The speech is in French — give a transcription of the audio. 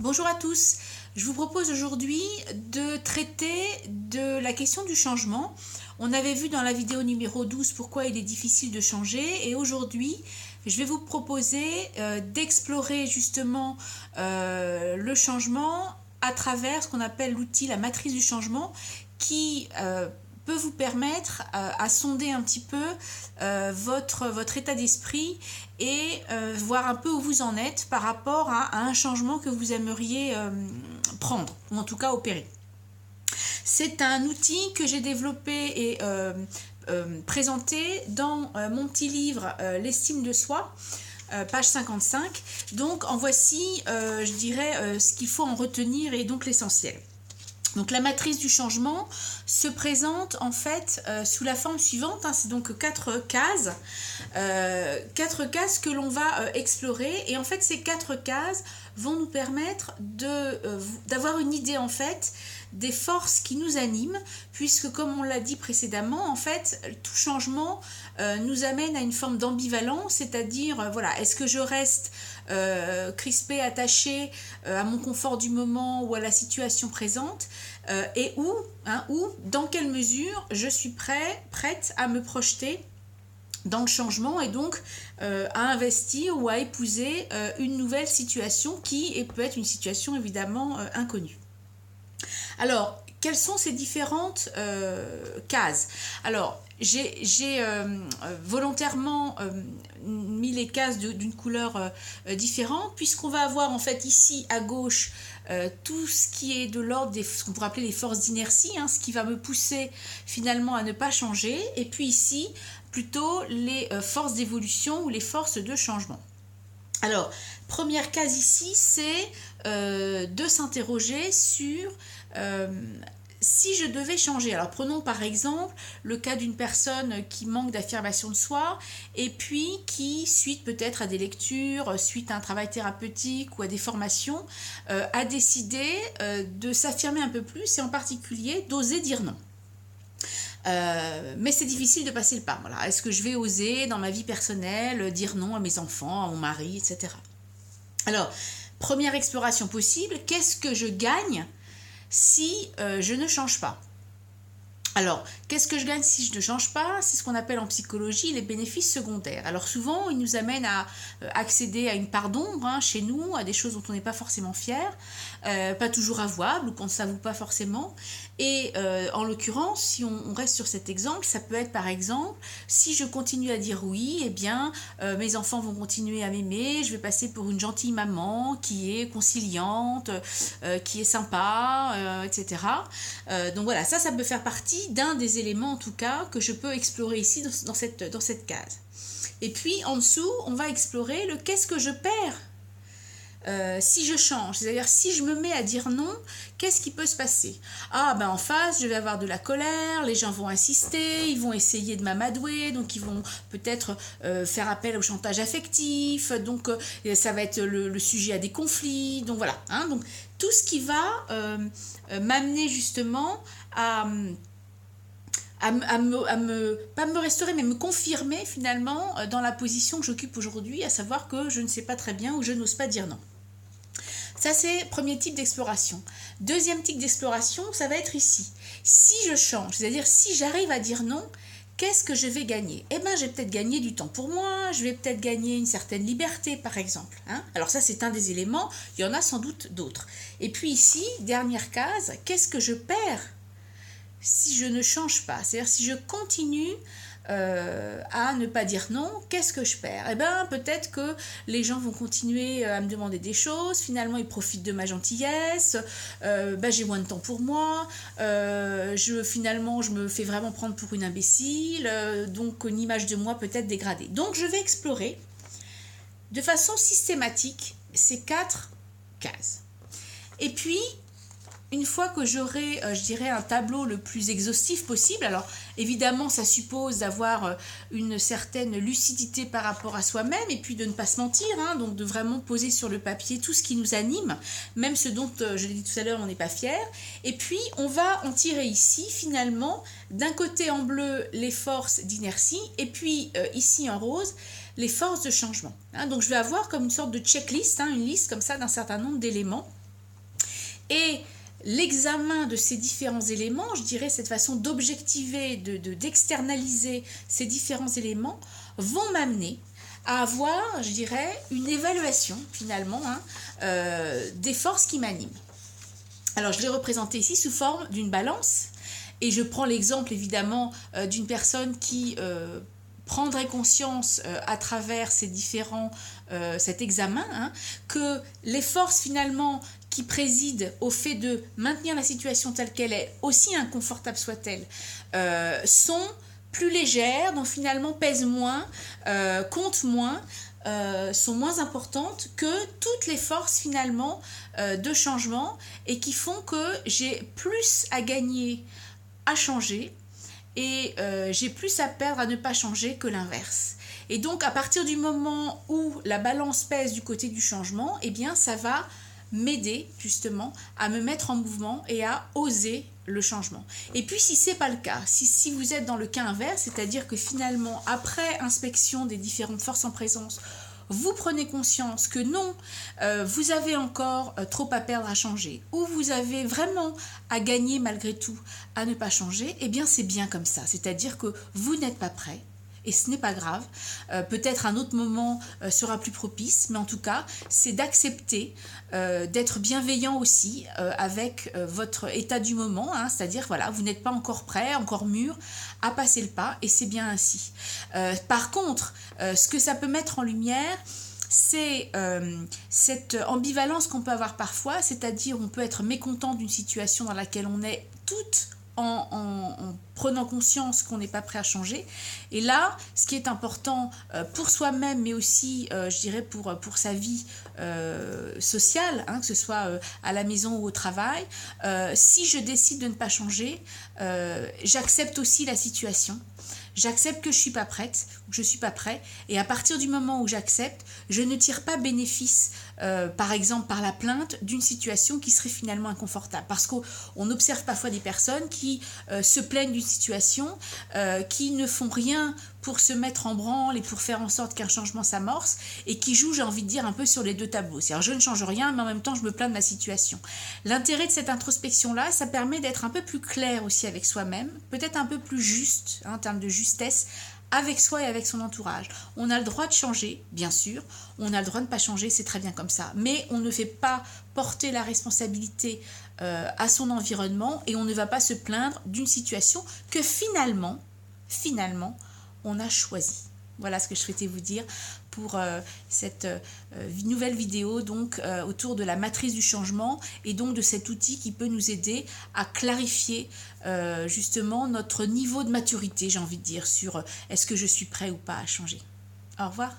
Bonjour à tous, je vous propose aujourd'hui de traiter de la question du changement. On avait vu dans la vidéo numéro 12 pourquoi il est difficile de changer et aujourd'hui je vais vous proposer d'explorer justement le changement à travers ce qu'on appelle l'outil, la matrice du changement qui peut vous permettre à sonder un petit peu votre état d'esprit et voir un peu où vous en êtes par rapport à un changement que vous aimeriez prendre ou en tout cas opérer. C'est un outil que j'ai développé et présenté dans mon petit livre L'estime de soi, page 55. Donc en voici, je dirais, ce qu'il faut en retenir et donc l'essentiel. Donc la matrice du changement se présente en fait sous la forme suivante, c'est donc 4 cases, 4 cases que l'on va explorer et en fait ces 4 cases vont nous permettre d'avoir une idée en fait des forces qui nous animent, puisque comme on l'a dit précédemment, en fait tout changement nous amène à une forme d'ambivalence, c'est-à-dire voilà, est-ce que je reste crispée, attachée à mon confort du moment ou à la situation présente et où, dans quelle mesure je suis prête à me projeter dans le changement et donc à investir ou à épouser une nouvelle situation qui peut être une situation évidemment inconnue. Alors, quelles sont ces différentes cases? Alors, j'ai volontaèrement mis les cases d'une couleur différente, puisqu'on va avoir en fait ici à gauche tout ce qui est de l'ordre des ce qu'on pourrait appeler les forces d'inertie, ce qui va me pousser finalement à ne pas changer, et puis ici plutôt les forces d'évolution ou les forces de changement. Alors, première case ici, c'est de s'interroger sur si je devais changer. Alors prenons par exemple le cas d'une personne qui manque d'affirmation de soi et puis qui, suite peut-être à des lectures, suite à un travail thérapeutique ou à des formations, a décidé de s'affirmer un peu plus et en particulier d'oser dire non. Mais c'est difficile de passer le pas. Voilà. Est-ce que je vais oser dans ma vie personnelle dire non à mes enfants, à mon mari, etc. Alors, première exploration possible, qu'est-ce que je gagne si je ne change pas? Alors, qu'est-ce que je gagne si je ne change pas? C'est ce qu'on appelle en psychologie les bénéfices secondaires. Alors souvent, ils nous amènent à accéder à une part d'ombre chez nous, à des choses dont on n'est pas forcément fier, pas toujours avouables ou qu'on ne s'avoue pas forcément. Et en l'occurrence, si on reste sur cet exemple, ça peut être par exemple, si je continue à dire oui, eh bien, mes enfants vont continuer à m'aimer, je vais passer pour une gentille maman qui est conciliante, qui est sympa, etc. Donc voilà, ça peut faire partie d'un des éléments en tout cas que je peux explorer ici dans cette case. Et puis en dessous, on va explorer le qu'est-ce que je perds si je change, c'est-à-dire si je me mets à dire non, qu'est-ce qui peut se passer? En face, je vais avoir de la colère, les gens vont insister, ils vont essayer de m'amadouer, donc ils vont peut-être faire appel au chantage affectif, donc ça va être le sujet à des conflits, donc voilà. Donc tout ce qui va m'amener justement à pas me restaurer, mais me confirmer finalement dans la position que j'occupe aujourd'hui, à savoir que je ne sais pas très bien ou je n'ose pas dire non. Ça, c'est premier type d'exploration. Deuxième type d'exploration, ça va être ici. Si je change, c'est-à-dire si j'arrive à dire non, qu'est-ce que je vais gagner? Je vais peut-être gagner du temps pour moi, je vais peut-être gagner une certaine liberté, par exemple. Alors ça, c'est un des éléments, il y en a sans doute d'autres. Et puis ici, dernière case, qu'est-ce que je perds si je ne change pas? C'est-à-dire si je continue à ne pas dire non, qu'est-ce que je perds? Peut-être que les gens vont continuer à me demander des choses, finalement ils profitent de ma gentillesse, j'ai moins de temps pour moi, finalement je me fais vraiment prendre pour une imbécile, donc une image de moi peut-être dégradée. Donc je vais explorer de façon systématique ces 4 cases. Et puis, une fois que j'aurai, je dirais, un tableau le plus exhaustif possible, alors évidemment ça suppose d'avoir une certaine lucidité par rapport à soi-même et puis de ne pas se mentir, donc de vraiment poser sur le papier tout ce qui nous anime, même ce dont, je l'ai dit tout à l'heure, on n'est pas fier. Et puis on va en tirer ici finalement, d'un côté en bleu les forces d'inertie et puis ici en rose les forces de changement. Donc je vais avoir comme une sorte de checklist, une liste comme ça d'un certain nombre d'éléments. Et l'examen de ces différents éléments, je dirais cette façon d'objectiver, d'externaliser ces différents éléments, vont m'amener à avoir, je dirais, une évaluation finalement des forces qui m'animent. Alors je l'ai représenté ici sous forme d'une balance, et je prends l'exemple évidemment d'une personne qui prendrait conscience à travers cet examen, que les forces finalement qui président au fait de maintenir la situation telle qu'elle est, aussi inconfortable soit-elle, sont plus légères, donc finalement pèsent moins, comptent moins, sont moins importantes que toutes les forces finalement de changement, et qui font que j'ai plus à gagner à changer et j'ai plus à perdre à ne pas changer que l'inverse. Et donc à partir du moment où la balance pèse du côté du changement, eh bien ça va m'aider justement à me mettre en mouvement et à oser le changement. Et puis si c'est pas le cas, si vous êtes dans le cas inverse, c'est-à-dire que finalement après inspection des différentes forces en présence, vous prenez conscience que non, vous avez encore trop à perdre à changer, ou vous avez vraiment à gagner malgré tout à ne pas changer, eh bien c'est bien comme ça, c'est-à-dire que vous n'êtes pas prêt. Et ce n'est pas grave, peut-être un autre moment sera plus propice, mais en tout cas, c'est d'accepter d'être bienveillant aussi avec votre état du moment, c'est-à-dire voilà, vous n'êtes pas encore prêt, encore mûr à passer le pas, et c'est bien ainsi. Par contre, ce que ça peut mettre en lumière, c'est cette ambivalence qu'on peut avoir parfois, c'est-à-dire on peut être mécontent d'une situation dans laquelle on est toute en prenant conscience qu'on n'est pas prêt à changer. Et là, ce qui est important pour soi-même, mais aussi, je dirais, pour sa vie sociale, que ce soit à la maison ou au travail, si je décide de ne pas changer, j'accepte aussi la situation. J'accepte que je ne suis pas prête, que je ne suis pas prêt, et à partir du moment où j'accepte, je ne tire pas bénéfice, par exemple par la plainte, d'une situation qui serait finalement inconfortable. Parce qu'on observe parfois des personnes qui se plaignent d'une situation, qui ne font rien pour se mettre en branle et pour faire en sorte qu'un changement s'amorce, et qui jouent, j'ai envie de dire, un peu sur les deux tableaux. C'est-à-dire, je ne change rien, mais en même temps, je me plains de ma situation. L'intérêt de cette introspection-là, ça permet d'être un peu plus clair aussi avec soi-même, peut-être un peu plus juste, en termes de justesse, avec soi et avec son entourage. On a le droit de changer, bien sûr, on a le droit de ne pas changer, c'est très bien comme ça, mais on ne fait pas porter la responsabilité à son environnement, et on ne va pas se plaindre d'une situation que finalement, on a choisi. Voilà ce que je souhaitais vous dire pour cette nouvelle vidéo donc autour de la matrice du changement, et donc de cet outil qui peut nous aider à clarifier justement notre niveau de maturité, j'ai envie de dire, sur est-ce que je suis prêt ou pas à changer. Au revoir.